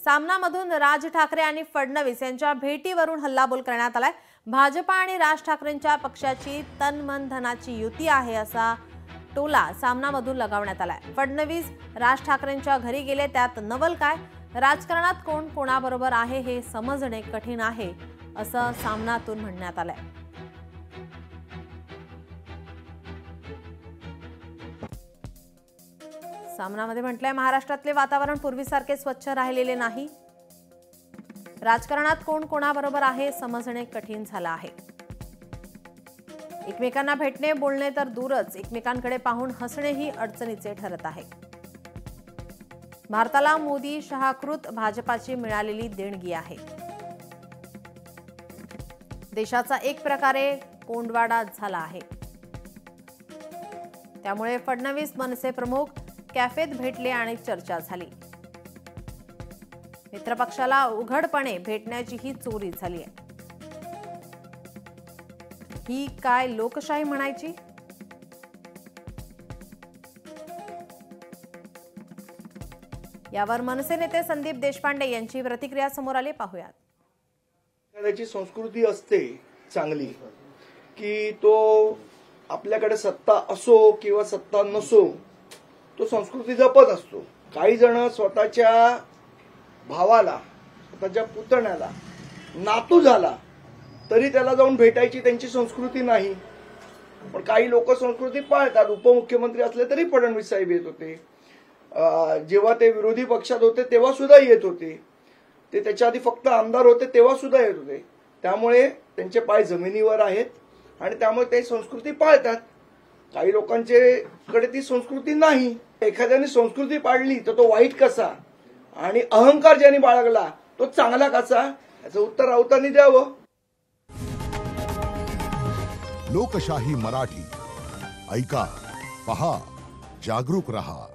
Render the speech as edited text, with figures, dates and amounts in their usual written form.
सामनामधून राज ठाकरे आणि फडणवीस यांच्या भेटीवरून हल्लाबोल करण्यात आलाय। भाजपा आणि राज ठाकरेंच्या पक्षाची तन-मन धनाची युती आहे असा टोला सामनामधून लगावण्यात आलाय। फडणवीस राज ठाकरेंच्या घरी गेले, त्यात नवल काय? राजकारणात कोण कोणाबरोबर आहे हे समजणे कठीण आहे असं सामनातून म्हणण्यात आलंय। सामनामध्ये म्हटलंय, महाराष्ट्रातले वातावरण पूर्वीसारखे स्वच्छ राहिलेले नाही। राजकारणात कोण कोणाबरोबर आहे समजणे कठीण झालं आहे। एकमेकांना भेटणे बोलणे तर दूरच, एकमेकांकडे पाहून हसणेही अडचणीचे ठरत आहे। भारताला मोदी शहाकृत भाजपाची मिळालेली देणगी आहे। देशाचा एक प्रकारे कोंडवाडा झाला आहे। त्यामुळे फडणवीस मनसे प्रमुख कॅफेत भेटले आणि चर्चा झाली। मित्रपक्षाला उघडपणे भेटण्याची ही चोरी झाली आहे। ही काय लोकशाही म्हणायची? यावर मनसे नेते संदीप देशपांडे यांची प्रतिक्रिया समोर आली, पाहूयात। त्याची संस्कृती असते चांगली की तो आपल्याकडे सत्ता असो किंवा सत्ता नसो तो संस्कृती जपत असतो। काही जण स्वतःच्या भावाला, स्वतःच्या पुतण्याला नातू झाला तरी त्याला जाऊन भेटायची त्यांची संस्कृती नाही। पण काही लोक संस्कृती पाळतात। उपमुख्यमंत्री असले तरी फडणवीस साहेब येत होते, जेव्हा ते विरोधी पक्षात होते तेव्हा सुद्धा येत होते, ते त्याच्या आधी फक्त आमदार होते तेव्हा सुद्धा येत होते। त्यामुळे त्यांचे पाय जमिनीवर आहेत आणि त्यामुळे ते संस्कृती पाळतात। काही लोकांच्याकडे ती संस्कृती नाही। एखाद्याने संस्कृती पाळली तर तो वाईट कसा आणि अहंकार ज्याने बाळगला तो चांगला कसा, याचं उत्तर राऊतांनी द्यावं। लोकशाही मराठी ऐका, पहा, जागरूक रहा।